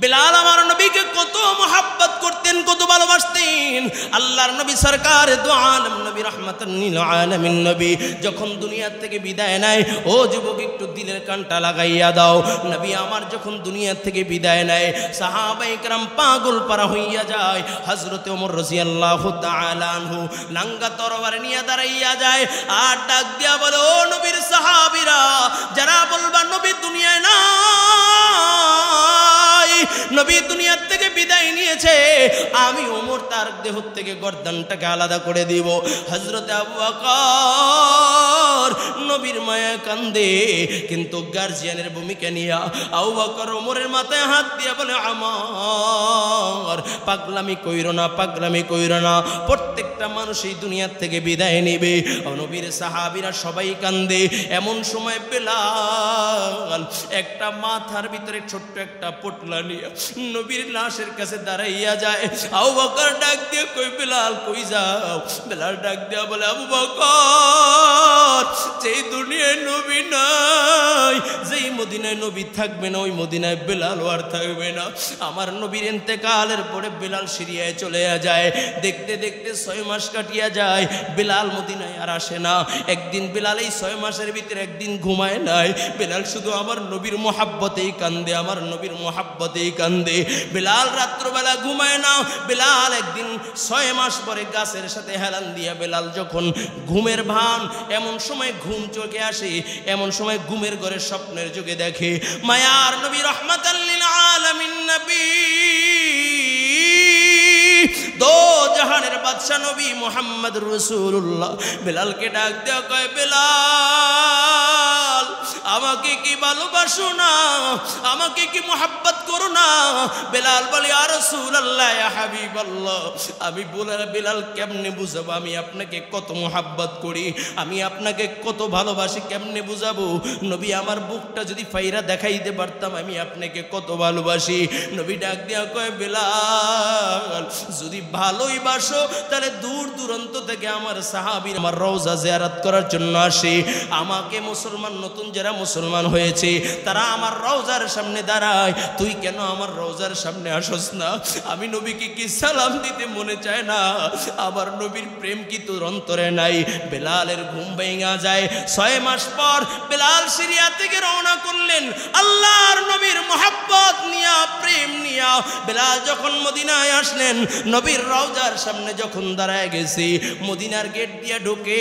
বেলাল আমার নবীকে কত মোহাব্বত করতেন, কত ভালোবাসতেন। আল্লাহর নবী সরকার দু আলম নবী রাহমাতান লিল আলামিন নবী যখন দুনিয়া থেকে বিদায় নেয়, ও যুবক একটু দিলের কানটা লাগাইয়া দাও, নবী আমার যখন দুনিয়া থেকে বিদায় নেয় সাহাবায়ে কেরাম পাগল পারা হইয়া যায়। হযরত ওমর রাদিয়াল্লাহু তাআলা আনহু নাঙ্গা তরবারি নিয়ে দাঁড়াইয়া যায় আর ডাক দিয়া বলে, ও নবীর সাহাবীরা, যারা বলবা নবী দুনিয়ায় নাই, নবী দুনিয়ার থেকে বিদায় নিয়েছে, আমি ওমর তার দেহ থেকে গর্দানটাকে আলাদা করে দিব। হযরত আবু বকর নবীর মায়া কান্দে, কিন্তু গার্জিয়ানের ভূমিকা নিয়া আবু বকর ওমরের মাথায় হাত দিয়া বলে, আমার পাগলামি কইরো না, পাগলামি কইরো না, প্রত্যেকটা মানুষ এই দুনিয়ার থেকে বিদায় নেবে। নবীর সাহাবীরা সবাই কান্দে। এমন সময় বেলাল একটা মাথার ভিতরে ছোট্ট একটা পোটলা নিয়ে নবীর লাশের কাছে দাঁড়াইয়া যায়। আবু বকর ডাক দিয়ে কই, বেলাল কই যাও? বেলাল ডাক দিয়া বলে, আবু বকর, যেই দুনিয়ায় নবী নাই, যেই মদিনায় নবী থাকবে না, ওই মদিনায় বেলাল আর থাকবে না। আমার নবীর ইন্তেকালের পরে বেলাল সিরিয়ায় চলে যায়। দেখতে দেখতে 6 মাস কাটিয়া যায়, বেলাল মদিনায় আর আসে না। একদিন বেলাল এই 6 মাসের ভিতরে একদিন ঘুমায় নাই। বেলাল শুধু আমার নবীর মোহাব্বতেই কান্দে, আমার নবীর মোহাব্বতেই কান্দে। বেলাল রাত্রবেলা ঘুমায় না। বেলাল একদিন 6 মাস পরে গাছের সাথে হেলান দিয়া বেলাল যখন ঘুমের ভান, এমন সময় ঘুম চোখে আসে, এমন সময় ঘুমের ঘরে স্বপ্নের যুগে দেখে মায়ার নবী রাহমাতাল লিল আলামিন নবী, দো জাহানের বাদশা নবী মুহাম্মদ রাসূলুল্লাহ বেলালকে ডাক দেয়া কয়, বেলাল, আমাকে কি ভালোবাসো না? আমাকে কি মোহাব্বত করো না? বেলাল বলে, ইয়া রাসূলুল্লাহ, ইয়া হাবিবাল্লাহ, আমি বলে বেলাল কেমনে বুঝাবো আমি আপনাকে কত মোহাব্বত করি, আমি আপনাকে কত ভালোবাসি, কেমনে বুঝাবো? নবী আমার বুকটা যদি ফাইরা দেখাইতে পারতাম আমি আপনাকে কত ভালোবাসি। নবী ডাক দিয়া কয়, বেলাল, যদি ভালোই বাসো তাহলে দূর দূরান্ত থেকে আমার সাহাবীরা আমার রওজা জিয়ারত করার জন্য আসে। আমাকে মুসলমান, নতুন যারা মুসলমান হয়েছে তারা আমার রওজার সামনে দাঁড়ায়, তুই কেন আমার রওজার সামনে আসস না? আমি নবীকে কি সালাম দিতে মনে চায় না? আমার নবীর প্রেম কি তোর অন্তরে নাই? বেলালের ঘুম ভেঙে যায়। 6 মাস পর বেলাল সিরিয়া থেকে রওনা করলেন আল্লাহর নবীর মোহাব্বত নিয়া, প্রেম নিয়া। বেলাল যখন মদিনায় আসলেন, নবীর রওজার সামনে যখন দাঁড়ায় গেছে, মদিনার গেট দিয়া ঢোকে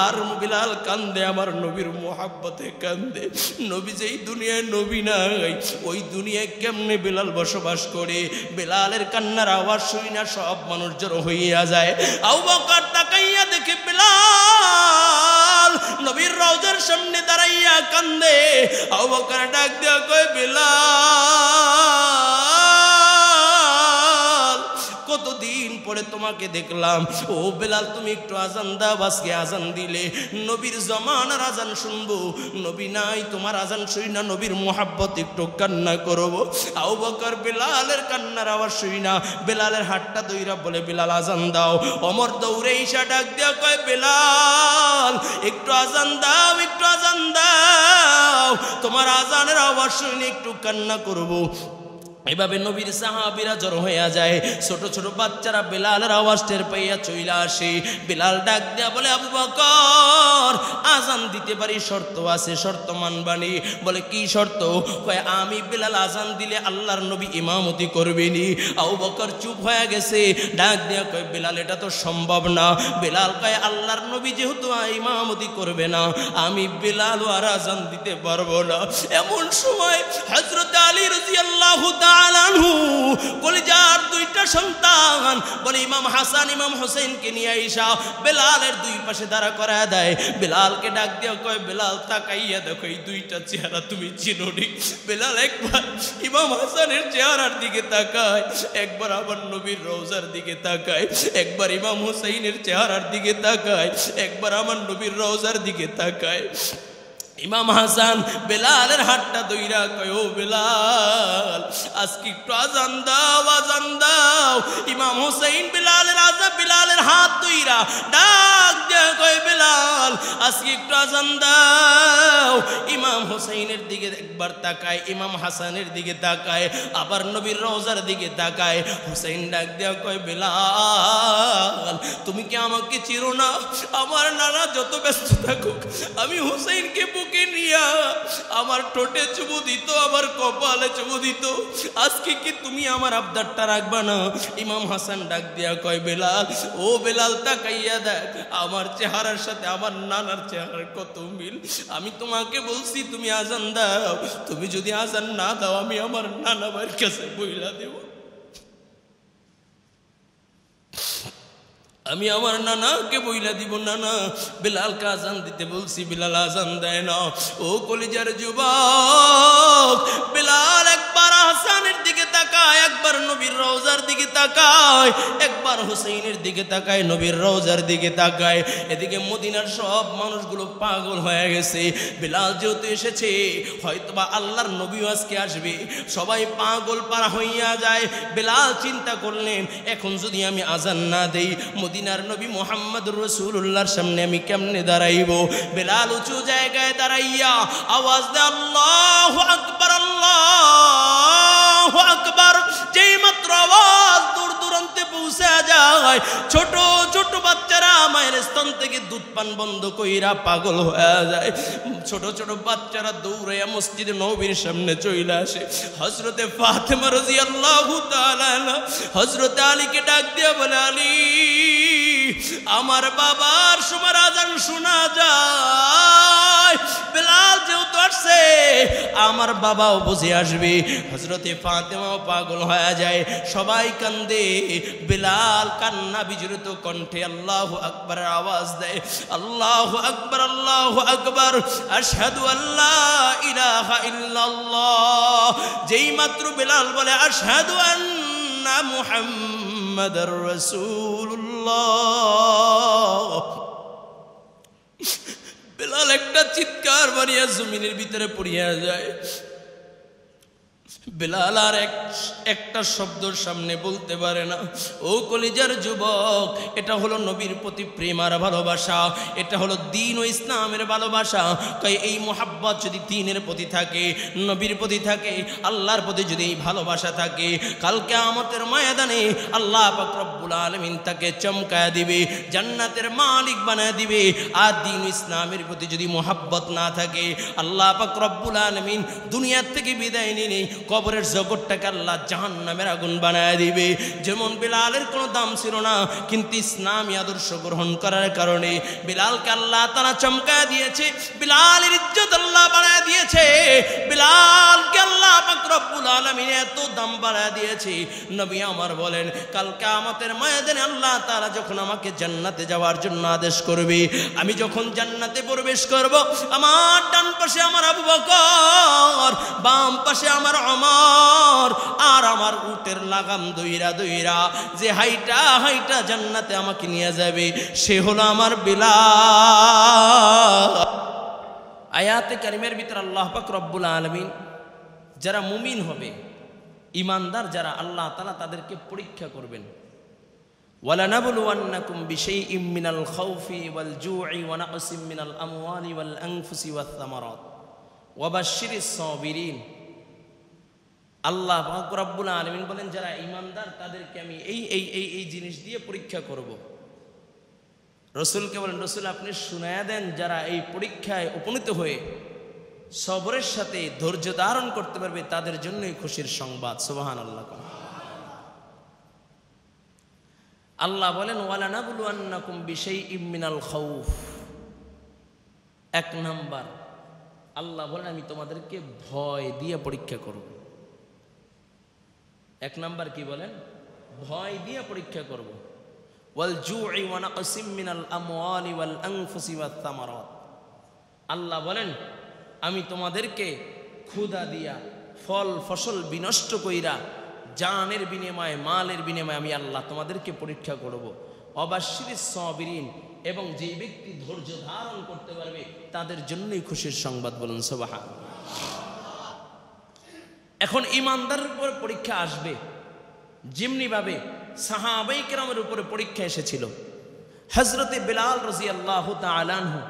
আর বেলাল কান্দে, আমার নবীর মোহাব্বতে কান্দে। নবী যেই দুনিয়ায় নবী নাই, ওই দুনিয়ায় কেমনে বেলাল বসবাস করে? বেলালের কান্নার আওয়াজ শুনি না সব মানুষ জড়ো হইয়া যায়। আবু বকর তাকাইয়া দেখে বেলাল নবীর রওজার সামনে দাঁড়াইয়া কান্দে। আবু বকর ডাক দিয়া কয়, বেলাল, কতদিন পরে তোমাকে দেখলাম। ও বেলাল, তুমি একটু আজান দাও, আজকে আজান দিলে নবীর জমানার আজান শুনবো। নবী নাই, তোমার আজান শুই না, নবীর মোহাব্বত একটু কান্না করবো। আবু বকর বেলালের কান্নার আওয়াজ শুই না, বেলালের হাতটা দইরা বলে, বেলাল আজান দাও। ওমর দৌড়ে ঈশা ডাক দিয়া কয়, বেলাল, একটু আজান দাও, একটু আজান দাও, তোমার আজানের আওয়াজ শুনে একটু কান্না করবো। এভাবে নবীর সাহাবীরা জড়ো হইয়া যায়। ছোট ছোট বাচ্চারা বেলালের আওয়াজ টের পাইয়া চইলা আসে। বেলাল ডাক দিয়া বলে, আবু বকর, আজান দিতে পারি, শর্ত আছে, শর্ত মানবানি। বলে, কি শর্ত? কয়, আমি বেলাল আজান দিলে আল্লাহর নবী ইমামতি করবেনি। আবু বকর চুপ হয়ে গেছে। ডাক দিয়া কয়, বেলাল, এটা তো সম্ভব না। বেলাল কয়, আল্লাহর নবী যেহেতু ইমামতি করবে না, আমি বেলাল আর আজান দিতে পারবো না। এমন সময় হযরত আলী রাদিয়াল্লাহু তাআলা আনহু কলিজার 2টা সন্তান বলে ইমাম হাসান ইমাম হোসেনকে নিয়ে আইসা বেলালের 2 পাশে দাঁড়া করায় দেয়। বেলালকে ডাক দিয়া কয়, বেলাল, তাকাইয়া দেখো এই 2টা চেহারা তুমি চিনোনি? বেলাল একবার ইমাম হাসানের চেহারার দিকে তাকায়, একবার আমার নবীর রওজার দিকে তাকায়, একবার ইমাম হোসেনের চেহারার দিকে তাকায়, একবার আমার নবীর রওজার দিকে তাকায়। ইমাম হাসান বেলালের হাতটা দইরা কয়, ও বেলাল, আজকে একটু আজান দাও, আজান দাও। ইমাম হোসেন বেলালের হাত দইরা ডাক দেয়া কয় বেলাল আজকে একটু আজান দাও। ইমাম হোসেনের দিকে একবার তাকায়, ইমাম হাসানের দিকে তাকায়, আবার নবীর রওজার দিকে তাকায়। হোসেন ডাক দেয়া কয় বেলাল তুমি কি আমাকে চিনো না? আমার নানা যত ব্যস্ত থাকুক আমি হোসেনকে বুকে নিয়া আমার ঠোঁটে চুমু দিত, আমার কপালে চুমু দিত, আজকে কি তুমি আমার আবদারটা রাখবা না? ইমাম হাসান ডাক দিয়া কয় বেলাল ও বেলাল তাকাইয়া দেখ আমার চেহারার সাথে আমার নানার চেহারার কত মিল। আমি তোমাকে বলছি তুমি আজান দাও, তুমি যদি আজান না দাও আমি আমার নানা ভাইয়ের কাছে বইলা দেব, আমি আমার নানাকে বইলা দিব। নানা বেলালকে আজান দিতে বলছি, বেলাল আজান দেয় না। ও কলিজার যুবক, বেলাল একবার হাসানের দিকে তাকায়, একবার নবীর রওজার দিকে তাকায়, একবার হোসেনের দিকে তাকায়, নবীর রওজার দিকে তাকায়। এদিকে মদিনার সব মানুষগুলো পাগল হয়ে গেছে। বেলাল যেহেতু এসেছে হয়তোবা আল্লাহর নবীও আজকে আসবে, সবাই পাগল পারা হইয়া যায়। বেলাল চিন্তা করলেন এখন যদি আমি আজান না দেই মদিনার নবী মুহাম্মদুর রাসূলুল্লাহর সামনে আমি কেমনে দাঁড়াইব? বেলাল উঁচু জায়গায় দাঁড়াইয়া আওয়াজ দেয় আল্লাহু আকবার, আল্লাহু আকবার। যেই মাত্র আওয়াজ দূর দূরান্তে পৌঁছে যায়, ছোট ছোট বাচ্চারা মায়ের স্তন থেকে দুধ পান বন্ধ কইরা পাগল হয়ে যায়। ছোট ছোট বাচ্চারা দৌড়াইয়া মসজিদে নবীর সামনে চলে আসে। হযরতে ফাতেমা রাদিয়াল্লাহু তাআলা হযরতে আলীকে ডাক দিয়া বলে আলী আমার বাবার সময় আজান শোনা যায়, বেলাল যেহেতু আসছে আমার বাবাও বুঝে আসবে। হযরতে ফাতেমাও পাগল হয়ে যায়, সবাই কান্দে। বেলাল কান্না বিজড়িত কণ্ঠে আল্লাহু আকবারের আওয়াজ দেয়, আল্লাহু আকবার, আল্লাহু আকবার, আশহাদু আল্লা ইলাহা ইল্লাল্লাহ। যেই মাত্র বেলাল বলে আশহাদু আন্না মুহাম্মাদুর রাসূলুল্লাহ, বেলাল একটা চিৎকার মারিয়া জমিনের ভিতরে পড়িয়া যায়। বেলাল আর একটা শব্দর সামনে বলতে পারে না। ও কলিজার যুবক, এটা হলো নবীর প্রতি প্রেম আর ভালোবাসা, এটা হলো দ্বীন ও ইসলামের ভালোবাসা। তাই এই মোহাব্বত যদি দ্বীনের প্রতি থাকে, নবীর প্রতি থাকে, আল্লাহর প্রতি যদি এই ভালোবাসা থাকে, কাল কিয়ামতের ময়দানে আল্লাহ পাক রব্বুল আলামিন তাকে চমকায় দিবে, জান্নাতের মালিক বানায় দিবে। আর দ্বীন ইসলামের প্রতি যদি মোহাব্বত না থাকে, আল্লাহ পাক রব্বুল আলামিন দুনিয়ার থেকে বিদায় নিয়ে কবরের জগৎটাকে আল্লাহ জাহান্নামের আগুন বানায় দিবে। যেমন বেলালের কোনো দাম ছিল না, কিন্তু ইসলামী আদর্শ গ্রহণ করার কারণে বেলালকে আল্লাহ তাআলা চমকায় দিয়েছে, বেলালের ইজ্জত আল্লাহ বাড়ায় দিয়েছে, বেলালকে আল্লাহ পাক রব্বুল আলামিন এত দাম বাড়ায় দিয়েছে। নবী আমার বলেন কাল কিয়ামতের ময়দানে আল্লাহ তাআলা যখন আমাকে জান্নাতে যাওয়ার জন্য আদেশ করবে, আমি যখন জান্নাতে প্রবেশ করব, আমার ডান পাশে আমার আবু বকর, বাম পাশে আমার ওমর, আর আমার উটের লাগাম দইরা দইরা যে হাইটা হাইটা জান্নাতে আমাকে নিয়ে যাবে সে হলো আমার বেলাল। আয়াতে কারিমের ভিতর আল্লাহ পাক রব্বুল আলামিন যারা মুমিন হবে, ইমানদার যারা, আল্লাহ তাআলা তাদেরকে পরীক্ষা করবেন। ওয়ালানাবলুওয়ান্নাকুম বিশাইইম মিনাল খাউফি ওয়াল জু'i ওয়া নাকসিম মিনাল আমওয়ালি ওয়াল আনফুসি ওয়াথ থামারাত ওয়া বাশশিরিস সাবিরিন। আল্লাহ পাক রব্বুল আলামিন বলেন যারা ঈমানদার তাদেরকে আমি এই জিনিস দিয়ে পরীক্ষা করব। রাসূলকে বলেন রাসূল আপনি শুনায়া দেন যারা এই পরীক্ষায় উপনীত হয়ে সবরের সাথে ধৈর্য ধারণ করতে পারবে তাদের জন্যই খুশির সংবাদ। সুবহানাল্লাহ। আল্লাহ বলেন ওয়ালানাবলুওয়ান্নাকুম বিশাইইম মিনাল খাউফ। এক নাম্বার আল্লাহ বলেন আমি তোমাদেরকে ভয় দিয়ে পরীক্ষা করব। এক নাম্বার কি বলেন? ভয় দিয়ে পরীক্ষা করব। ওয়াল জু'i ওয়া নাকসিম মিনাল আমওয়ালি ওয়াল আনফুসি ওয়াথ থামারাত। আল্লাহ বলেন আমি তোমাদেরকে ক্ষুধা দিয়া, ফল ফসল বিনষ্ট কইরা, জানের বিনিময়ে, মালের বিনিময়ে আমি আল্লাহ তোমাদেরকে পরীক্ষা করব। অবাশশিরিস সাবিরিন, এবং যেই ব্যক্তি ধৈর্য ধারণ করতে পারবে তাদের জন্যই খুশির সংবাদ। বলুন সুবহানাল্লাহ। এখন ঈমানদারের উপর পরীক্ষা আসবে যেমনি ভাবে সাহাবায়ে কেরামের উপরে পরীক্ষা এসেছিল। হযরতে বেলাল রাদিয়াল্লাহু তাআলা আনহু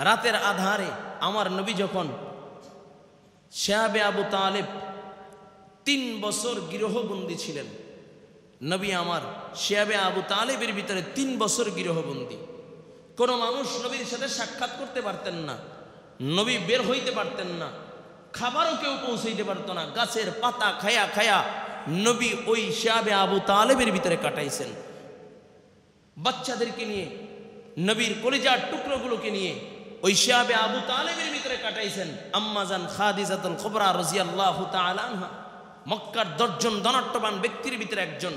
রাতের আধারে আমার নবী যখন শাবে আবু তালেব 3 বছর গৃহবন্দী ছিলেন, নবী আমার শাবে আবু তালেবের ভিতরে 3 বছর গৃহবন্দী। কোন মানুষ নবীর সাথে সাক্ষাৎ করতে পারতেন না, নবী বের হইতে পারতেন না, খাবারও কেউ পৌঁছাইতে পারত না। গাছের পাতা খায়া খায়া নবী ওই শাবে আবু তালেবের ভিতরে কাটাইছেন। বাচ্চাদেরকে নিয়ে, নবীর কলিজার টুকরোগুলোকে নিয়ে ওই শাবে আবু তালেবের ভিতরে কাটাইছেন। আম্মা জান খাদিজাতুল কুবরা রাদিয়াল্লাহু তাআলা আনহা, মক্কার 10 জন ধনাঢ্যবান ব্যক্তির ভিতরে একজন,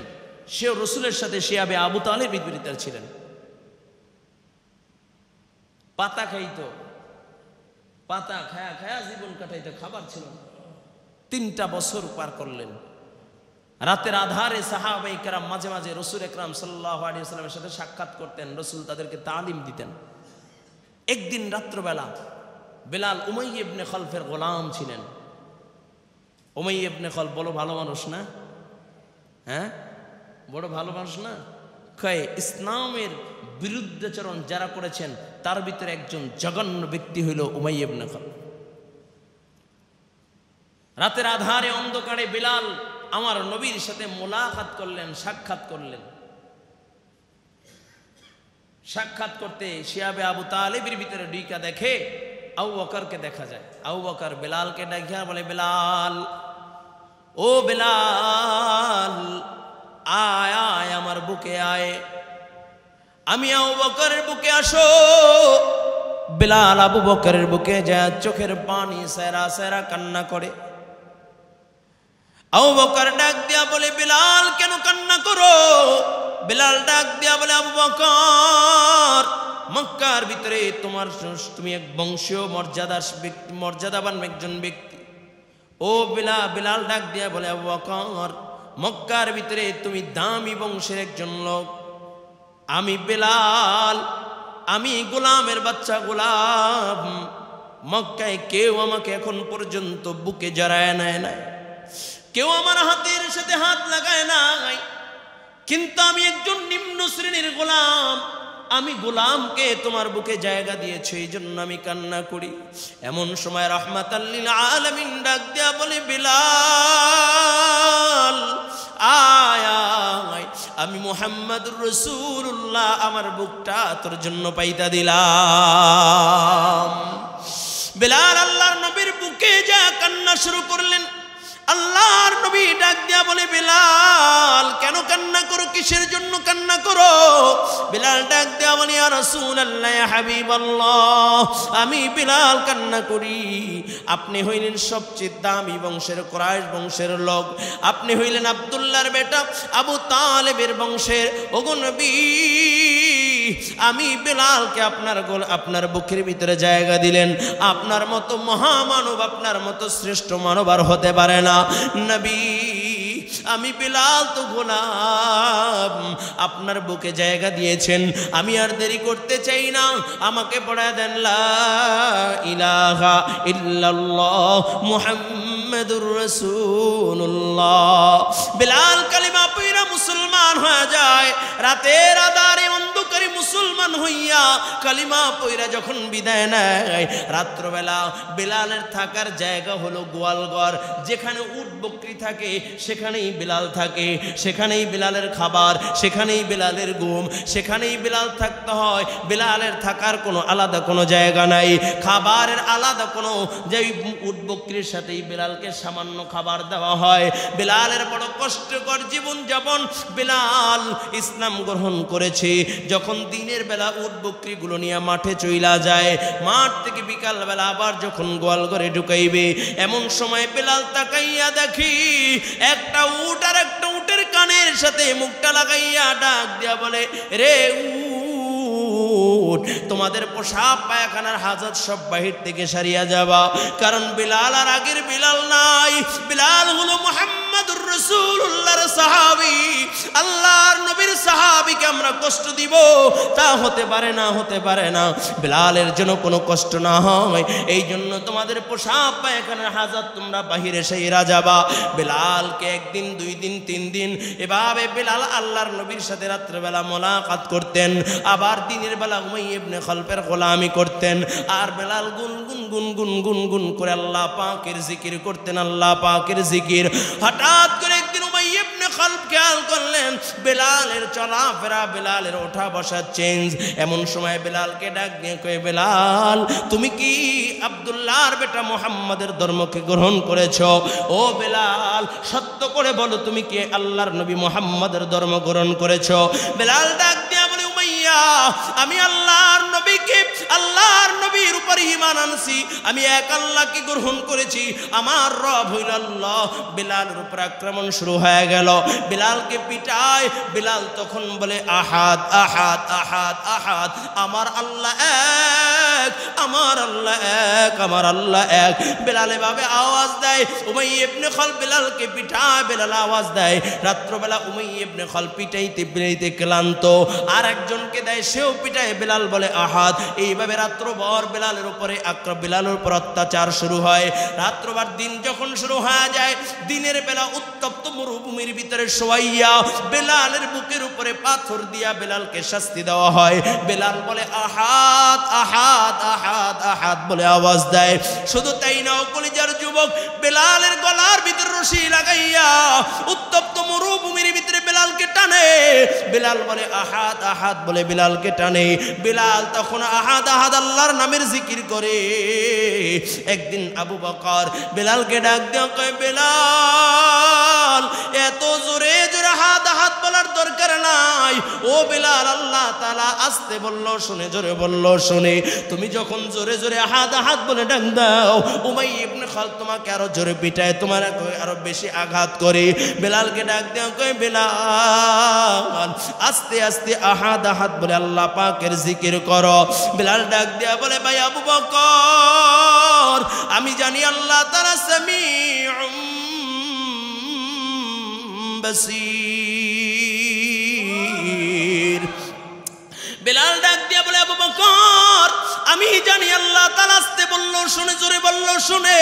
সেও রাসূলের সাথে শাবে আবু তালেবের ভিতরে ছিলেন। পাতা খাইতো, পাতা খায়া খায়া জীবন কাটাইতো, খাবার ছিল না। 3টা বছর পার করলেন। রাতের আধারে সাহাবায়ে কেরাম মাঝে মাঝে রাসূল আকরাম সাল্লাল্লাহু আলাইহি ওয়াসাল্লামের সাথে সাক্ষাৎ করতেন, রাসূল তাদেরকে তালিম দিতেন। একদিন রাত্রবেলা বেলাল উমাইয়া ইবনে খালফের গোলাম ছিলেন। উমাইয়া ইবনে খালফ বড় ভালো মানুষ না? হ্যাঁ, বড় ভালো মানুষ না? কয় ইসলামের বিরুদ্ধাচরণ যারা করেছেন তার ভিতরে একজন জঘন্য ব্যক্তি হইল উমাইয়া ইবনে খালফ। রাতের আধারে অন্ধকারে বেলাল আমার নবীর সাথে মোলাকাত করলেন, সাক্ষাৎ করলেন। সাক্ষাৎ করতে শাবে আবু তালেবের ভিতরে ঢুকা দেখে আবু বকরকে দেখা যায়। আবু বকর বেলালকে ডাকিয়া বলে, বেলাল, ও বেলাল, আয় আয় আমার বুকে আয়। আমি আবু বকরের বুকে আসো। বেলাল আবু বকরের বুকে যায়, চোখের পানি সেরা সেরা কান্না করে। আবু বকর ডাক দিয়া বলে, বেলাল কেন কান্না করো? বেলাল ডাক দিয়া বলে, আবু বকর, মক্কার ভিতরে তুমি এক বংশীয় মর্যাদাবান একজন ব্যক্তি। ও বেলাল ডাক দিয়া বলে, আবু বকর, মক্কার ভিতরে তুমি দামি বংশের একজন লোক। আমি বেলাল, আমি গোলামের বাচ্চা, গোলাম। মক্কায় কেউ আমাকে এখন পর্যন্ত বুকে জড়ায় নেয় নাই, কেউ আমার হাতের সাথে হাত লাগায় নাই, কিন্তু আমি একজন নিম্ন শ্রেণীর গোলাম। আমি গোলামকে তোমার বুকে জায়গা দিয়েছে, এই জন্য আমি কান্না করি। এমন সময় রাহমাতাল লিল আলামিন ডাক দিয়া বলে, বেলাল আয় আয়, আমি মুহাম্মদুর রাসূলুল্লাহ আমার বুকটা তোর জন্য পাইতা দিলাম। বেলাল আল্লাহর নবীর বুকে যা কান্না শুরু করলেন। আল্লাহর নবী ডাক দিয়া বলে, বেলাল কেন কান্না করো? কিসের জন্য কান্না করো? বেলাল ডাক দিয়া বলে, ইয়া রাসূলুল্লাহ, ইয়া হাবিবাল্লাহ, আমি বেলাল কান্না করি। আপনি হইলেন সবচেয়ে দামি বংশের, কুরাইশ বংশের লোক। আপনি হইলেন আব্দুল্লাহর বেটা, আবু তালেবের বংশের। ওগো নবী, আমি বেলালকে আপনার বুকের ভিতরে জায়গা দিলেন। আপনার মতো মহামানব, আপনার মতো শ্রেষ্ঠ মানব আর হতে পারে না। নবী, আমি বেলাল তো গোলাম, আপনার বুকে জায়গা দিয়েছেন, আমি আর দেরি করতে চাই না, আমাকে পড়ায় দেন লা ইলাহা ইল্লাল্লাহ মুহাম্মাদুর রাসূলুল্লাহ। বেলাল কালিমা পড়া মুসলমান হয়ে যায়। রাতের আধারে অন্ধকারে মুসলমান হইয়া কালিমা পড়া যখন বিদায় নেয়, রাত্রবেলা বেলালের থাকার জায়গা হলো গোয়ালঘর। যেখানে উট বকরি থাকে সেখানেই বেলাল থাকে, সেখানেই বেলালের খাবার, সেখানেই বেলালের ঘুম, সেখানেই বেলাল থাকতে হয়। বেলালের থাকার কোনো আলাদা কোনো জায়গা নাই, খাবারের আলাদা কোনো, যে উট বকরির সাথেই বেলালকে সামান্য খাবার দেওয়া হয়। বেলালের বড় কষ্টকর জীবন যাপন। বেলাল ইসলাম গ্রহণ করেছে যখন দিনের বেলা উট বকরিগুলো নিয়ে মাঠে চইলা যায়, মাঠ থেকে বিকাল বেলা আবার যখন গোয়ালঘরে ঢুকাইবে, এমন সময় বেলাল তাকাইয়া দেখি একটা উট আর একটা উটের কানের সাথে মুখটা লাগাইয়া ডাক দিয়া বলে, রে উট, তোমাদের পোশাক পায়খানার হাজত সব বাহির থেকে সারিয়া যাবা, কারণ বেলাল আর আগের বেলাল নাই। বেলাল হলো মুহাম্মদুর রাসূলুল্লাহর সাহাবী। আল্লাহর নবীর সাহাবীকে আমরা কষ্ট দিব তা হতে পারে না, হতে পারে না। বেলালের জন্য কোনো কষ্ট না হয়, এই জন্য তোমাদের পোশাক পায়খানার হাজত তোমরা বাহিরে সাইরা যাবা। বেলালকে একদিন, 2 দিন, 3 দিন এভাবে বেলাল আল্লাহর নবীর সাথে রাত্রেবেলা মোলাকাত করতেন, আবার দিনের বেলা উমাইয়া ইবনে খালফের গোলামি করতেন। আর বেলাল গুনগুন গুনগুন গুনগুন করে আল্লাহ পাকের জিকির করতেন, আল্লাহ পাকের জিকির। হঠাৎ করে একদিন উমাইয়া ইবনে খালফ খেয়াল করলেন বেলালের চলাফেরা, বেলালের ওঠা বসা চেঞ্জ। এমন সময় বেলালকে ডাক দিয়ে কয়ে, বেলাল তুমি কি আব্দুল্লাহর বেটা মুহাম্মাদের ধর্মকে গ্রহণ করেছ? ও বেলাল সত্য করে বলো, তুমি কি আল্লাহর নবী মুহাম্মাদের ধর্ম গ্রহণ করেছ? বেলাল ডাক দিয়া বলে, উমাইয়া আমি আল্লাহর নবীকে, আল্লাহর নবীর উপর ঈমান আনছি, আমি এক আল্লাহকে গ্রহণ করেছি, আমার রব হইল আল্লাহ। বেলালের উপর আক্রমণ শুরু হয়ে গেল, বেলালকে পিটায়। বেলাল তখন বলে, আহাদ আহাদ আহাদ আহাদ, আমার আল্লাহ এক, আমার আল্লাহ এক, আমার আল্লাহ এক। বেলাল এভাবে আওয়াজ দেয়। উমাইয়া ইবনে খালফ বেলালকে পিটায়, বেলাল আওয়াজ দেয়। রাত্রবেলা উমাইয়া ইবনে খালফ পিটাইতে পিটাইতে ক্লান্ত, আর একজনকে দেয়, সেও পিটায়। বেলাল বলে আহাদ। এইভাবে রাত্রভর বেলালের উপরে বেলালের উপর অত্যাচার শুরু হয়। রাত্রবার দিন যখন শুরু হয়ে যায়, দিনের বেলা উত্তপ্ত মরুভূমির ভিতরে শোয়াইয়া বেলালের বুকের উপরে পাথর দিয়া বেলালকে শাস্তি দেওয়া হয়। বেলাল বলে আহাদ আহাদ আহাদ আহাদ বলে আওয়াজ দেয়। শুধু তাই না, কলিজার যুবক বেলালের গলার ভিতরে রশি লাগাইয়া উত্তপ্ত মরুভূমির ভিতরে বেলালকে টানে। বেলাল বলে আহাদ আহাদ বলে বেলালকে টানে। বেলাল তখন আহাদ আহাদ আল্লাহর নামের জিকির করে। একদিন আবু বকর বেলালকে ডাক দিয়ে কয়, বেলাল এত জোরে জোরে আহাদ আহাদ বলার দরকার নাই। ও বেলাল, আল্লাহ তাআলা আস্তে বললো শুনে, জোরে বললো শুনে। তুমি যখন জোরে জোরে আহাদ আহাদ বলে ডাক দাও, উমাইয়া ইবনে খালফ তোমাকে আরো জোরে পিটায়, তোমার আরো বেশি আঘাত করে। বেলালকে ডাক দিয়ে কয়, বেলাল আস্তে আস্তে আহাদ আহাদ বলে আল্লাহ পাকের জিকির করো। বেলাল ডাক দিয়া বলে, ভাই আবু বকর আমি জানি আল্লাহ তাআলা সামিউম বাসীর। বেলাল ডাক দিয়া বলে, আবু বকর আমি জানি আল্লাহ তাআলা আস্তে বললো শুনে, জোরে বললো শুনে।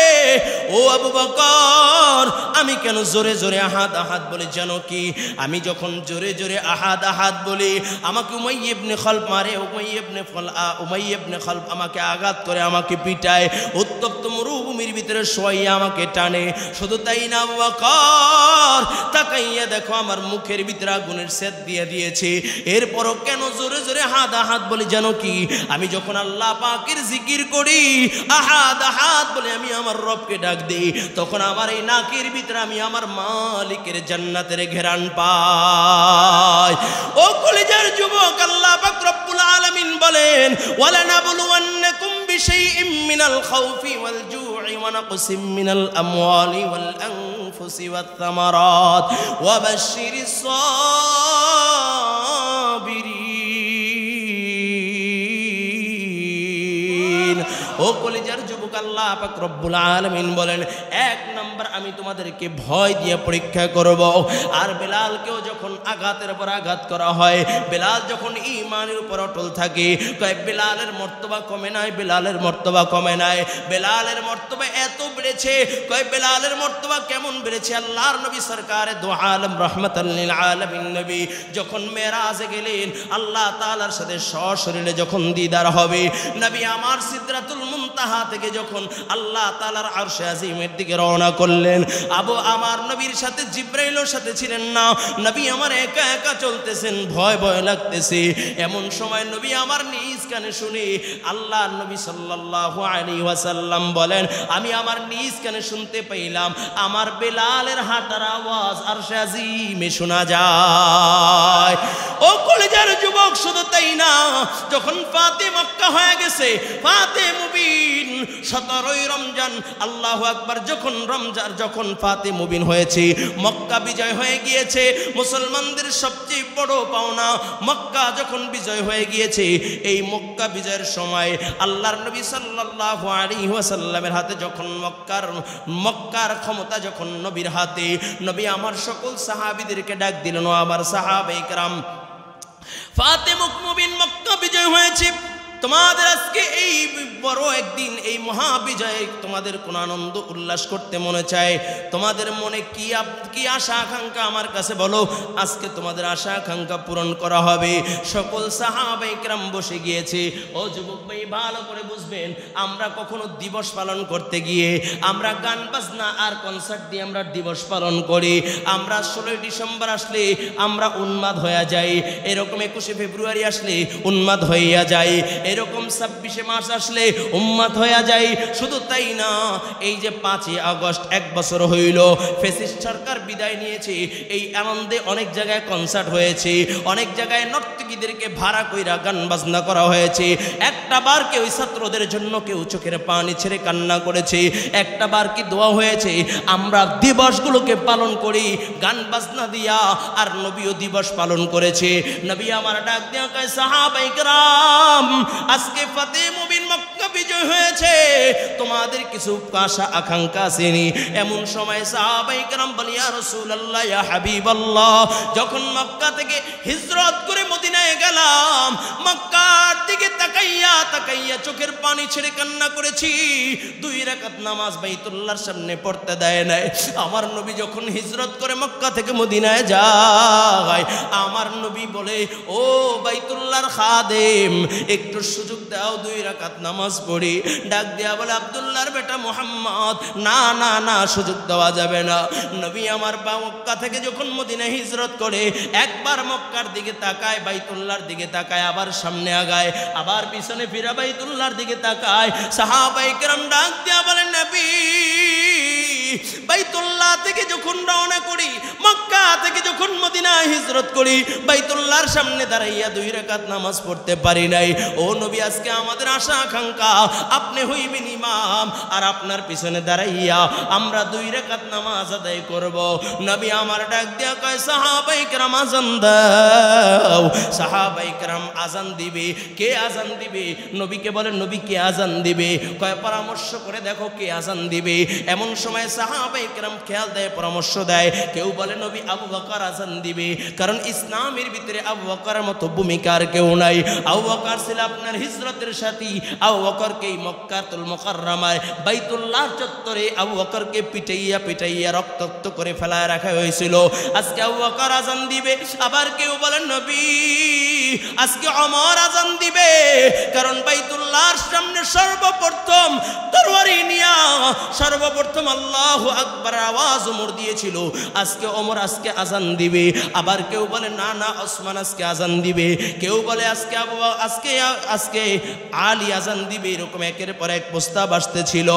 ও আবু বকর আমি কেন জোরে জোরে আহাদ আহাদ বলে জানো কি? আমি যখন জোরে জোরে আহাদ আহাদ বলি আমাকে উমাইয়া ইবনে খালফ মারে, উমাইয়া ইবনে খালফ আমাকে আঘাত করে, আমাকে পিটায়, উত্তপ্ত মরুভূমির ভিতরে শোয়াইয়া আমাকে টানে। শুধু তাই না আবু বকর তাকাইয়া দেখো আমার মুখের ভিতরে আগুনের সেদ দিয়ে দিয়েছে। এরপরও কেন জোরে জোরে আহাদ আহাদ বলে জানো কি? আমি যখন আল্লাহ পাকের জিকির করি আহাদ আহাদ বলে আমি আমার রবকে ডাক দেই, তখন আমার এই নাকের ভিতরে আমি আমার মালিকের জান্নাতের ঘেরান পাই। ও কলিজার যুবক, আল্লাহ পাক রব্বুল আলামিন বলেন, ওয়ালানাবলুওয়ান্নাকুম বিশাইইম মিনাল খাউফি ওয়াল জু'i ওয়া নাকসিম মিনাল আমওয়ালি ওয়াল আনফুসি ওয়াত থামারাত ওয়া বাশশিরিস সাবিরিন। ও কলিজার যুবক, আল্লাহ পাক রব্বুল আলামিন বলেন, এক নাম্বার আমি তোমাদেরকে ভয় দিয়ে পরীক্ষা করব। আর বেলালকেও যখন আঘাতের পর আঘাত করা হয়, বেলাল যখন ঈমানের উপর অটল থাকে, কয় বেলালের মর্তবা কমে নাই, বেলালের মর্তবা কমে নাই। বেলালের মর্তবা এত বেড়েছে, কয় বেলালের মর্তবা কেমন বেড়েছে? আল্লাহর নবী সরকারে দু আলম রাহমাতাল লিল আলামিন নবী যখন মেরাজে গেলেন, আল্লাহ তাআলার সাথে সশরীরে যখন দিদার হবে, নবী আমার সিদরাতুল মুনতাহা থেকে যখন আল্লাহ তাআলার আরশে আজিমের দিকে রওনা করলেন, আমার নবীর সাথে জিবরাইলের সাথে ছিলেন না, নবী আমার একা একা চলতেছেন, ভয় ভয় লাগতেছে। এমন সময় নবী আমার নিজ কানে শুনে আল্লাহর নবী সাল্লাল্লাহু আলাইহি ওয়াসাল্লাম বলেন, আমি আমার নিজ কানে শুনতে পাইলাম আমার বেলালের হাঁটার আওয়াজ আরশে আজিমে শোনা যায়। ও কলিজার যুবক, শুধু তাই না, যখন ফাতে মক্কা হয়ে গেছে, ফাতে মুবিন 17ই রমজান, আল্লাহু আকবার, যখন ফাতে মুবিন হয়েছে, মক্কা বিজয় হয়ে গিয়েছে, মুসলমানদের সবচেয়ে বড় পাওনা মক্কা যখন বিজয় হয়ে গিয়েছে, এই মক্কা বিজয়ের সময় আল্লাহর নবী সাল্লাল্লাহু আলাইহি ওয়াসাল্লামের হাতে যখন মক্কার ক্ষমতা যখন নবীর হাতে, নবী আমার সকল সাহাবীদেরকে ডাক দিলেন, ও আমার সাহাবায়ে কেরাম, ফাতে মুবিন মক্কা বিজয় হয়েছে, তোমাদের আজকে এই বড় একদিন, এই মহাবিজয়ে তোমাদের কোন আনন্দ উল্লাস করতে মনে চায়? তোমাদের মনে কি আশা আকাঙ্ক্ষা আমার কাছে বলো, আজকে তোমাদের আশা আকাঙ্ক্ষা পূরণ করা হবে। সকল সাহাবায়ে কেরাম বসে গিয়েছে। ও যুবক ভাই, ভালো করে বুঝবেন, আমরা কখনো দিবস পালন করতে গিয়ে আমরা গান বাজনা আর কনসার্ট দিয়ে আমরা দিবস পালন করি। আমরা 16 ডিসেম্বর আসলে আমরা উন্মাদ হয়ে যাই, এরকম 21শে ফেব্রুয়ারি আসলে উন্মাদ হইয়া যাই, এরকম 26শে মার্চ আসলে উম্মাদ হইয়া যায়। শুধু তাই না, এই যে 5ই আগস্ট 1 বছর হইল ফ্যাসিস্ট সরকার বিদায় নিয়েছে, এই আনন্দে অনেক জায়গায় কনসার্ট হয়েছে, অনেক জায়গায় নর্তকীদেরকে ভাড়া কইরা গান বাজনা করা হয়েছে। একটা বার কেউ ছাত্রদের জন্য কেউ চোখের পানি ছেড়ে কান্না করেছে? একটা বার কি দোয়া হয়েছে? আমরা দিবসগুলোকে পালন করি গান বাজনা দিয়া, আর নবীও দিবস পালন করেছে। নবী আমার ডাক দিয়া কয়, সাহাবায়ে কেরাম, আজকে ফাতে মুবিন মক্কা বিজয় হয়েছে, তোমাদের কিছু আশা আকাঙ্ক্ষা আসেনি। এমন সময় সাহাবায়ে কেরাম বলে, ইয়া রাসূলুল্লাহ, ইয়া হাবিবাল্লাহ, যখন মক্কা থেকে হিজরত করে মদিনায় গেলাম, মক্কার দিকে তাকাইয়া তাকাইয়া চোখের পানি ছেড়ে কান্না করেছি। 2 রাকাত নামাজ বাইতুল্লাহর সামনে পড়তে দেয় নাই। আমার নবী যখন হিজরত করে মক্কা থেকে মদিনায় যায়, আমার নবী বলে, ও বাইতুল্লাহর খাদেম, একটু সুযোগ দাও, 2 রাকাত নামাজ পড়ি। ডাক দিয়া বলে, আব্দুল্লাহর বেটা মুহাম্মদ, না না না, সুযোগ দেওয়া যাবে না। নবী আমার মক্কা থেকে যখন মদিনায় হিজরত করে, একবার মক্কার দিকে তাকায়, বাইতুল্লাহর দিকে তাকায়, আবার সামনে আগায়, আবার পিছনে ফিরা বাইতুল্লাহর দিকে তাকায়। সাহাবায়ে কেরাম ডাক দিয়া বলেন, নবী, বাইতুল্লাহ থেকে যখন রওনা করি, মক্কা থেকে যখন মদিনায় হিজরত করি, বাইতুল্লাহর সামনে দাঁড়াইয়া 2 রাকাত নামাজ পড়তে পারি নাই। ও নবী, আজকে আমাদের আশা আকাঙ্ক্ষা আপনি হইবেন ইমাম, আর আপনার পিছনে দাঁড়াইয়া আমরা 2 রাকাত নামাজ আদায় করব। নবী আমার ডাক দিয়া কয়, সাহাবায়ে কেরাম আযান দাও। সাহাবায়ে কেরাম আযান দিবে। কে আযান দিবে? নবীকে বলেন, নবী কে আযান দিবে? কয়, পরামর্শ করে দেখো কে আযান দিবে। এমন সময় সাহাবায়ে কেরাম খেয়াল দেয়, পরামর্শ দেয়। কেউ বলে নবী আবু বকর আযান দিবে, কারণ ইসলামের ভিতরে আবু বকরের মতো ভূমিকার কেউ নাই। আবু বকর ছিল আপনার হিজরতের সাথী। আবু বকরকে মক্কাতুল মুকাররমায় বাইতুল্লাহ চত্বরে আবু বকরকে পিটাইয়া পিটাইয়া রক্তাক্ত করে ফেলায় রাখা হয়েছিল। আজকে আবু বকর আযান দিবে। আবার কেউ বলেন নবী আজকে ওমর আযান দিবে, কারণ বাইতুল্লাহর সামনে সর্বপ্রথম তরবারি নিয়া সর্বপ্রথম আল্লাহু আকবার আওয়াজ ওমর দিয়েছিল। আজকে ওমর আজকে আযান দিবে। আবার কেউ বলে না না, ওসমান আজকে আযান দিবে। কেউ বলে আজকে আলী আযান দিবে। এরকম একের পর এক প্রস্তাব আসতেছিল।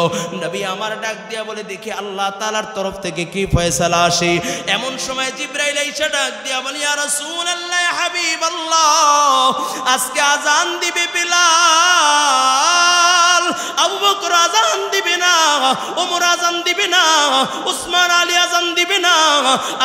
নবী আমার ডাক দিয়া বলে, দেখি আল্লাহ তাআলার তরফ থেকে কি ফয়সালা আসে। এমন সময় জিবরাইল আইসা ডাক দিয়া বলে, ইয়া রাসূলুল্লাহ, ইয়া হাবিবাল্লাহ, আজকে আযান দিবে বিলাল। আবু বকর আযান দিবে না, ওমর আযান দিবে না, উসমান আলী আযান দিবে না,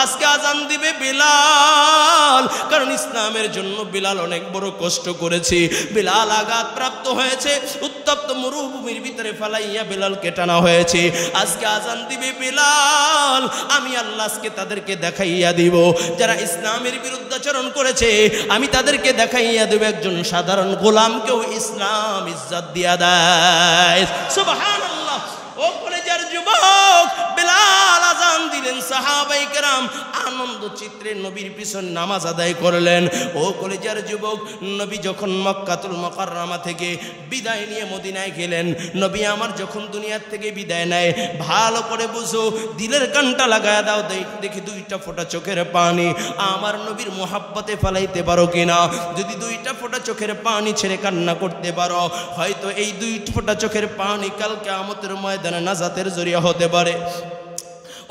আজকে আযান দিবে বিলাল। কারণ ইসলামের জন্য বিলাল অনেক বড় কষ্ট করেছে। বিলাল আঘাত প্রাপ্ত হয়েছে, উত্তপ্ত মরুভূমির ভিতরে ফালাইয়া বিলালকে টানা হয়েছে। আজকে আযান দিবে বিলাল। আমি আল্লাহ আজকে তাদেরকে দেখাইয়া দিব, যারা ইসলামের বিরুদ্ধাচরণ করেছে আমি তাদেরকে দেখাইয়া দেব একজন সাধারণ গোলামকেও ইসলাম ইজ্জত দিয়া দেয়। সুবহানাল্লাহ। ও কলেজের যুবক, বিলাল আযান দিলেন। সাহাবায়ে কেরাম আনন্দ চিত্রে নবীর পিছনে নামাজ আদায় করলেন। ও কলেজের যুবক, নবী যখন মক্কাতুল মুকাররমা থেকে বিদায় নিয়ে মদিনায় গেলেন, নবী আমার যখন দুনিয়ার থেকে বিদায় নেয়, ভালো করে বুঝো, দিলের কানটা লাগায়া দাও, দেখি 2টা ফোঁটা চোখের পানি আমার নবীর মোহাব্বতে ফেলাইতে পারো কিনা। যদি 2টা ফোঁটা চোখের পানি ছেড়ে কান্না করতে পারো, হয়তো এই 2 ফোঁটা চোখের পানি কাল কিয়ামতের ময়দানে নাজাতের জরিয়া হতে পারে।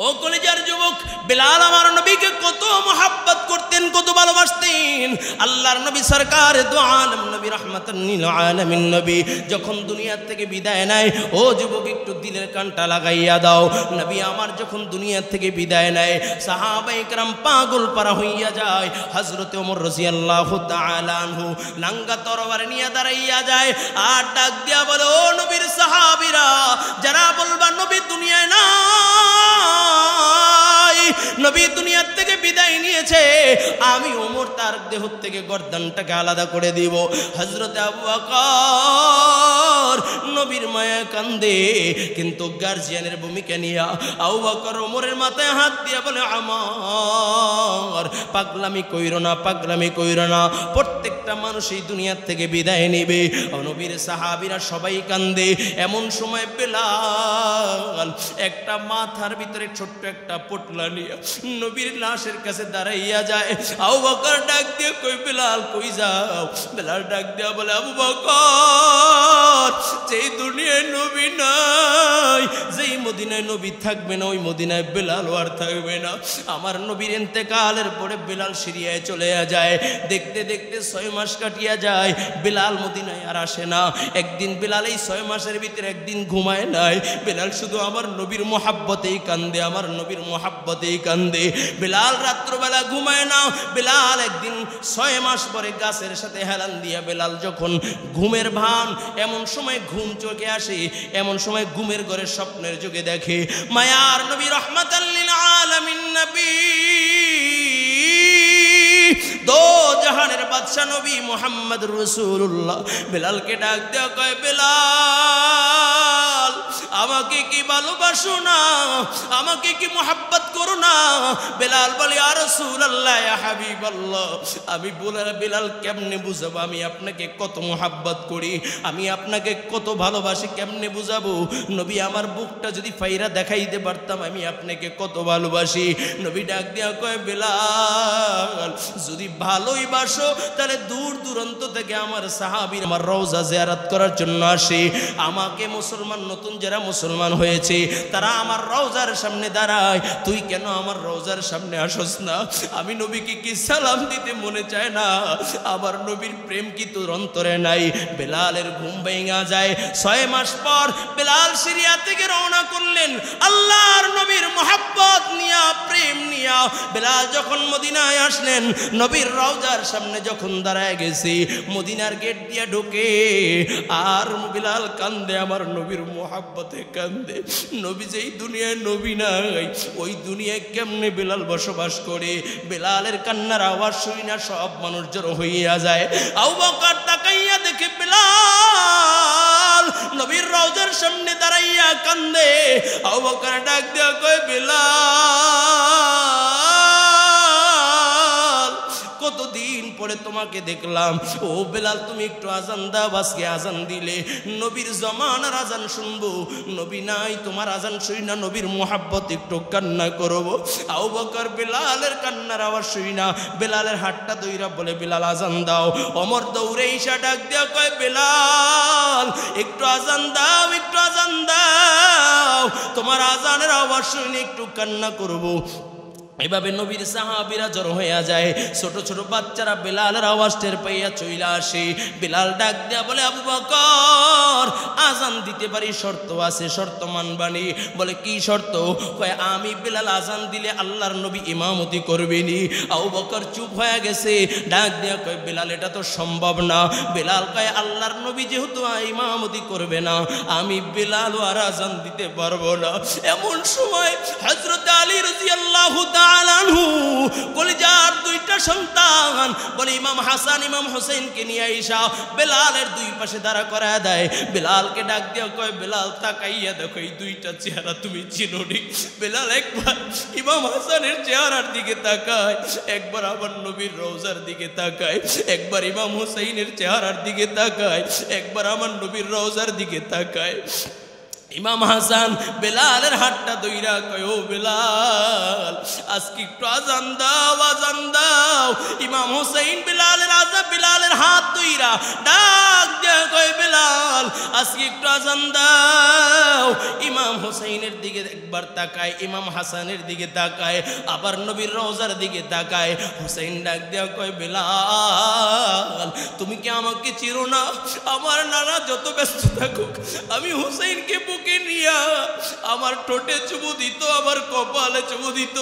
ও কলেজের যুবক, বিলাল আমার নবীকে কত মোহাব্বত করতেন, কত ভালোবাসতেন। আল্লাহর নবী সরকার দু আলম নবী রাহমাতান লিল আলামিন নবী যখন দুনিয়া থেকে বিদায় নেয়, ও যুবক একটু দিলের কানটা লাগাইয়া দাও। নবী আমার যখন দুনিয়া থেকে বিদায় নেয়, সাহাবায়ে কেরাম পাগল পারা হইয়া যায়। হযরত ওমর রাদিয়াল্লাহু তাআলা আনহু নাঙ্গা তরবারি নিয়ে দাঁড়াইয়া যায়, আর ডাক দিয়া বলে, ও নবীর সাহাবীরা, যারা বলবা নবী দুনিয়ায় না, নবী দুনিয়া থেকে বিদায় বিদায় নিয়েছে, আমি ওমর তার দেহ থেকে গর্দানটাকে আলাদা করে দিব। হযরত আবু বকর নবীর মায়া কান্দে, কিন্তু গার্জিয়ানের ভূমিকা নিয়া আবু বকর ওমরের মাথায় হাত দিয়া বলে, আমার পাগলামি কইরো না, পাগলামি কইরো না, প্রত্যেকটা মানুষ এই দুনিয়ার থেকে বিদায় নেবে। নবীর সাহাবীরা সবাই কান্দে। এমন সময় বেলাল একটা মাথার ভিতরে ছোট্ট একটা পোটলা নিয়ে নবীর লাশের কাছে দাঁড়াইয়া যায়। আবু বকর ডাক দিয়ে কই, বেলাল কই যাও? বেলাল ডাক দিয়া বলে, আবু বকর, যেই দুনিয়ায় নবী নাই, যেই মদিনায় নবী থাকবে না, ওই মদিনায় বেলাল আর থাকবে না। আমার নবীর ইন্তেকালের পরে বেলাল সিরিয়ায় চলে যায়। দেখতে দেখতে 6 মাস কাটিয়া যায়, বেলাল মদিনায় আর আসে না। একদিন বেলাল এই 6 মাসের ভিতরে একদিন ঘুমায় নাই। বেলাল শুধু আমার নবীর মোহাব্বতেই কান্দে, আমার নবীর মোহাব্বতেই কান্দে। বেলাল রাত্রবেলা ঘুমায় না। বেলাল একদিন 6 মাস পরে গাছের সাথে হেলান দিয়া বেলাল যখন ঘুমের ভান, এমন সময় ঘুম চোখে আসে, এমন সময় ঘুমের ঘরে স্বপ্নের যুগে দেখে মায়ার নবী রহমাতাল লিল আলামিন নবী, দো জাহানের বাদশা নবী মুহাম্মদ রাসূলুল্লাহ বেলালকে ডাক দেয়া কয়, বেলাল আমাকে কি ভালোবাসো না? আমাকে কি মোহাব্বত করো না? বেলাল বলে, ইয়া রাসূলুল্লাহ, ইয়া হাবিবাল্লাহ, আমি বেলাল কেমনে বুঝাবো আমি আপনাকে কত মোহাব্বত করি, আমি আপনাকে কত ভালোবাসি, কেমনে বুঝাবো? নবী আমার বুকটা যদি ফাইরা দেখাইতে পারতাম আমি আপনাকে কত ভালোবাসি। নবী ডাক দিয়া কয়, বেলাল যদি ভালোই বাসো তাহলে দূর দূরান্ত থেকে আমার সাহাবীরা আমার রওজা জিয়ারত করার জন্য আসে। আমাকে মুসলমান, নতুন যারা মুসলমান হয়েছে তারা আমার রওজার সামনে দাঁড়ায়, তুই কেন আমার রওজার সামনে আসস না? আমি নবীকে কি সালাম দিতে মনে চায় না? আমার নবীর প্রেম কি তোর অন্তরে নাই? বেলালের ঘুম ভেঙে যায়। 6 মাস পর বেলাল সিরিয়া থেকে রওনা করলেন আল্লাহর নবীর মোহাব্বত নিয়া, প্রেম নিয়া। বেলাল যখন মদিনায় আসলেন, নবীর রওজার সামনে যখন দাঁড়ায় গেছে, মদিনার গেট দিয়া ঢোকে আর বেলাল কান্দে, আমার নবীর মোহাব্বতে কান্দে। নবী যেই দুনিয়ায় নবী নাই, ওই দুনিয়ায় কেমনে বেলাল বসবাস করে? বেলালের কান্নার আওয়াজ শুনি না সব মানুষ জড়ো হইয়া যায়। আবু বকর তাকাইয়া দেখে বেলাল নবীর রওজার সামনে দাঁড়াইয়া কান্দে। আবু বকর ডাক দিয়া কয়, বেলাল কতদিন পরে তোমাকে দেখলাম। ও বেলাল, তুমি একটু আজান দাও, আজকে আজান দিলে নবীর জমানার আজান শুনবো। নবী নাই, তোমার আজান শুনি না, নবীর মোহাব্বত একটু কান্না করবো। আবু বকর বেলালের কান্নার আওয়াজ শুনি না, বেলালের হাতটা দইরা বলে, বেলাল আজান দাও। ওমর দৌড়ে ঈশা ডাক দেয়া কয়, বেলাল একটু আজান দাও, একটু আজান দাও, তোমার আজানের আওয়াজ শুনি একটু কান্না করবো। এভাবে নবীর সাহাবীরা জড়ো হইয়া যায়। ছোট ছোট বাচ্চারা বেলালের আওয়াজ টের পাইয়া চইলা আসে। বেলাল ডাক দেয়া বলে, আবু বকর আজান দিতে পারি, শর্ত আছে, শর্ত মানবানি। বলে, কি শর্ত? কয়, আমি বেলাল আজান দিলে আল্লাহর নবী ইমামতি করবেনি। আবু বকর চুপ হয়ে গেছে। ডাক দেয়া কয়, বেলাল এটা তো সম্ভব না। বেলাল কয়, আল্লাহর নবী যেহেতু ইমামতি করবে না, আমি বেলাল আর আজান দিতে পারবো না। এমন সময় হযরত আলী রাদিয়াল্লাহু তাআলা আনহু কলিজার দুইটা সন্তান বলে ইমাম হাসান ইমাম হোসেনকে নিয়ে আইসা বেলালের দুই পাশে দাঁড়া করায় দেয়। বেলালকে ডাক দিয়ে কয়, বেলাল তাকাইয়া দেখো এই দুইটা চেহারা তুমি চিনোনি? বেলাল একবার ইমাম হাসানের চেহারার দিকে তাকায়, একবার আমার নবীর রওজার দিকে তাকায়, একবার ইমাম হোসেনের চেহারার দিকে তাকায়, একবার আমার নবীর রওজার দিকে তাকায়। ইমাম হাসান বেলালের হাতটা দইরা কয়, ও বেলাল আজকে একটু আজান দাও, আজান দাও। ইমাম হোসেন বেলালের হাত দইরা ডাক দেয়া কয়, বেলাল আজকে একটু আজান দাও। ইমাম হোসেনের দিকে একবার তাকায়, ইমাম হাসানের দিকে তাকায়, আবার নবীর রওজার দিকে তাকায়। হোসেন ডাক দেয়া কয়, বেলাল তুমি কি আমাকে চিনো না? আমার নানা যত ব্যস্ত থাকুক, আমি হোসেনকে বুকে নিয়া আমার ঠোঁটে চুমু দিত, আমার কপালে চুমু দিত।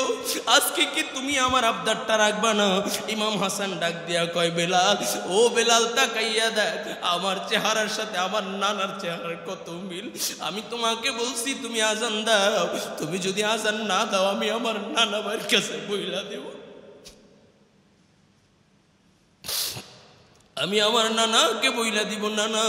আজকে কি তুমি আমার আবদারটা রাখবা না? ইমাম হাসান ডাক দিয়া কয়, বেলাল ও বেলাল তাকাইয়া দেখ, আমার চেহারার সাথে আমার নানার চেহারার কত মিল। আমি তোমাকে বলছি তুমি আজান দাও, তুমি যদি আজান না দাও আমি আমার নানা ভাইয়ের কাছে বইলা দেব। আমি আমার নানাকে বইলা দিব, নানা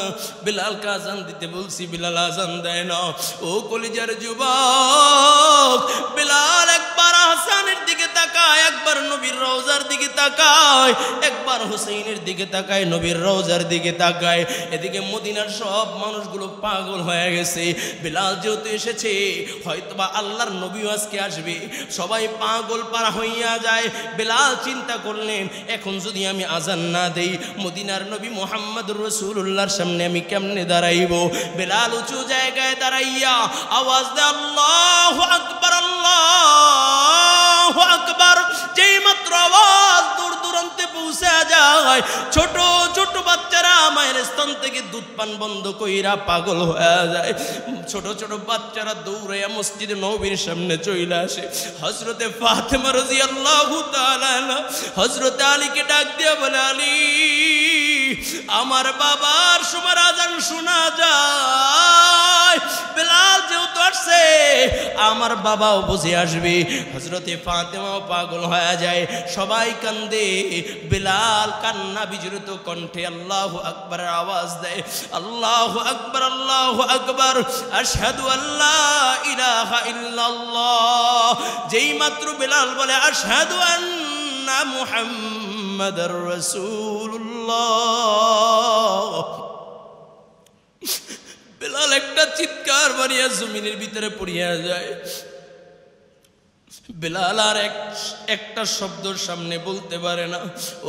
বেলালকে আজান দিতে বলছি, বেলাল আজান দেয় না। ও কলিজার যুবক, বেলাল একবার হাসানের দিকে তাকায়, একবার নবীর রওজার দিকে তাকায়, একবার হুসাইনের দিকে তাকায়, নবীর রওজার দিকে তাকায়। এদিকে মদিনার সব মানুষগুলো পাগল হয়ে গেছে। বেলাল যেহেতু এসেছে, হয়তোবা আল্লাহর নবীও আজকে আসবে, সবাই পাগল পারা হইয়া যায়। বেলাল চিন্তা করলেন, এখন যদি আমি আজান না দেই, মদিনার নবী মুহাম্মদুর রাসূলুল্লাহর সামনে আমি কেমনে দাঁড়াইব? বেলাল উঁচু জায়গায় দাঁড়াইয়া আওয়াজ দেয়, আল্লাহু আকবার, আল্লাহু আকবার। যেই মাত্র আওয়াজ দূর দূরান্তে পৌঁছে যায়, ছোট ছোট বাচ্চারা মায়ের স্তন থেকে দুধ পান বন্ধ কইরা পাগল হয়ে যায়। ছোট ছোট বাচ্চারা দৌড়াইয়া মসজিদে নবীর সামনে চলে আসে। হযরতে ফাতেমা রাদিয়াল্লাহু তাআলা হযরতে আলীকে ডাক দিয়ে বলে, আলী, আমার বাবার সময় আজান শোনা যায়, বেলাল যেহেতু আসছে আমার বাবাও বুঝে আসবে। হযরতে ফাতেমাও পাগল হয়ে যায়, সবাই কান্দে। বেলাল কান্না বিজড়িত কণ্ঠে আল্লাহু আকবারের আওয়াজ দেয়, আল্লাহু আকবার, আল্লাহু আকবার, আশহাদু আল্লা ইলাহা ইল্লাল্লাহ। যেই মাত্র বেলাল বলে আশহাদু আন্না মুহাম্মাদার রাসূলুল্লাহ, বেলাল একটা চিৎকার মারিয়া জমিনের ভিতরে পড়িয়া যায়। বেলাল আর একটা শব্দর সামনে বলতে পারে না।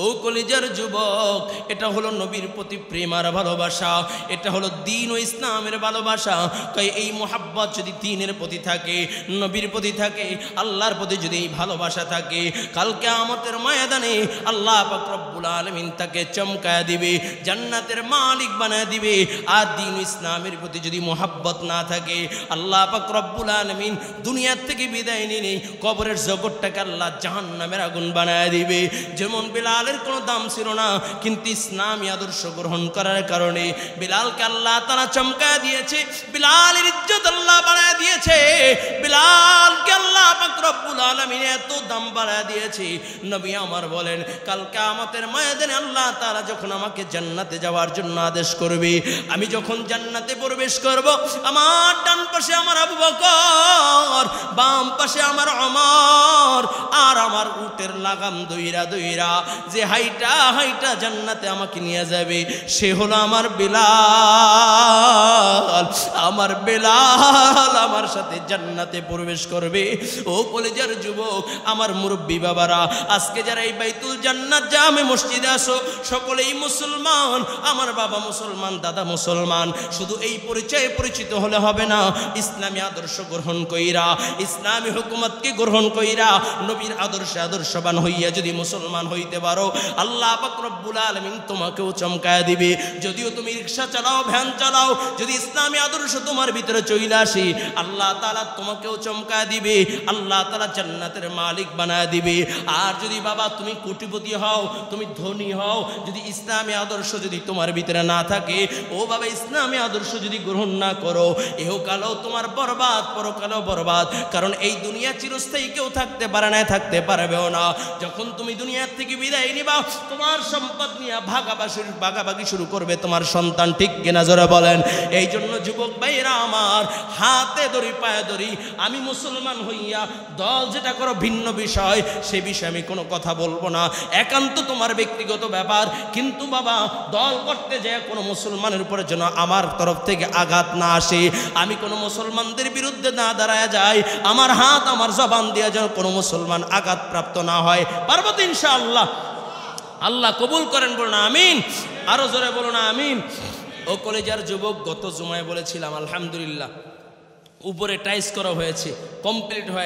ও কলিজার যুবক, এটা হলো নবীর প্রতি প্রেম আর ভালোবাসা, এটা হলো দ্বীন ও ইসলামের ভালোবাসা। তাই এই মোহাব্বত যদি দ্বীনের প্রতি থাকে, নবীর প্রতি থাকে, আল্লাহর প্রতি যদি এই ভালোবাসা থাকে, কাল কিয়ামতের ময়দানে আল্লাহ পাক রব্বুল আলামিন তাকে চমকায় দিবে, জান্নাতের মালিক বানায় দিবে। আর দ্বীন ও ইসলামের প্রতি যদি মোহাব্বত না থাকে, আল্লাহ পাক রব্বুল আলামিন দুনিয়ার থেকে বিদায় নিয়ে কবরের জগৎটাকে আল্লাহ জাহান্নামের আগুন বানায় দিবে। যেমন বেলালের কোনো দাম ছিল না, কিন্তু ইসলামী আদর্শ গ্রহণ করার কারণে বেলালকে আল্লাহ তাআলা চমকায় দিয়েছে, বেলালের ইজ্জত আল্লাহ বাড়ায় দিয়েছে, বেলালকে আল্লাহ পাক রব্বুল আলামিন এত দাম বাড়ায় দিয়েছে। নবী আমার বলেন, কাল কিয়ামতের ময়দানে আল্লাহ তাআলা যখন আমাকে জান্নাতে যাওয়ার জন্য আদেশ করবে, আমি যখন জান্নাতে প্রবেশ করব, আমার ডান পাশে আমার আবু বকর, বাম পাশে আমার ওমর, আর আমার উটের লাগাম দইরা দইরা যে হাইটা হাইটা জান্নাতে আমাকে নিয়ে যাবে, সে হলো আমার বেলাল। আমার বেলাল আমার সাথে জান্নাতে প্রবেশ করবে। ও কলেজের যুবক, আমার মুরব্বী বাবারা, আজকে যারা এই বাইতুল জান্নাত জামে মসজিদে আসো, সকলেই মুসলমান। আমার বাবা মুসলমান, দাদা মুসলমান। শুধু এই পরিচয়ে পরিচিত হলে হবে না, ইসলামী আদর্শ গ্রহণ কইরা, ইসলামী হুকুমতকে গ্রহণ কইরা, নবীর আদর্শে আদর্শবান হইয়া যদি মুসলমান হইতে পারো, আল্লাহ পাক রব্বুল আলামিন তোমাকেও চমকায় দিবে। যদিও তুমি রিকশা চালাও, ভ্যান চালাও, যদি ইসলামী আদর্শ তোমার ভিতরে চলে আসে, আল্লাহ তাআলা তোমাকেও চমকায় দিবে, আল্লাহ তাআলা জান্নাতের মালিক বানায় দিবে। আর যদি বাবা তুমি কোটিপতি হও, তুমি ধনী হও, যদি ইসলামী আদর্শ যদি তোমার ভিতরে না থাকে, ও বাবা ইসলামী আদর্শ যদি গ্রহণ না করো, ইহকালেও তোমার বরবাদ, পরকালেও বরবাদ। কারণ এই দুনিয়া চিরস্থায়ী কেউ থাকতে পারে না, থাকতে পারবেও না। যখন তুমি দুনিয়ার থেকে বিদায় নিবা, তোমার সম্পদ নিয়ে ভাগাভাগি শুরু করবে তোমার সন্তান, ঠিক কিনা জোরে বলেন। এই জন্য যুবক ভাইরা আমার, হাতে ধরি পায়ে ধরি, আমি মুসলমান হইয়া দল যেটা করো ভিন্ন বিষয়, সে বিষয়ে আমি কোনো কথা বলবো না, একান্ত তোমার ব্যক্তিগত ব্যাপার। কিন্তু বাবা, দল করতে যায় কোনো মুসলমানের উপরে যেন আমার তরফ থেকে আঘাত না আসে, আমি কোনো মুসলমানদের বিরুদ্ধে না দাঁড়ায় যাই, আমার হাত আমার জবান দিয়ে যেন কোনো মুসলমান আঘাতপ্রাপ্ত না হয়। পারবো তো ইনশাআল্লাহ? আল্লাহ কবুল করেন, বলুন আমিন। আরো জোরে বলুন আমিন। ও কলেজার যুবক, গত জুমায় বলেছিলাম আলহামদুলিল্লাহ উপরে টাইস করা হয়েছে, কমপ্লিট হয়ে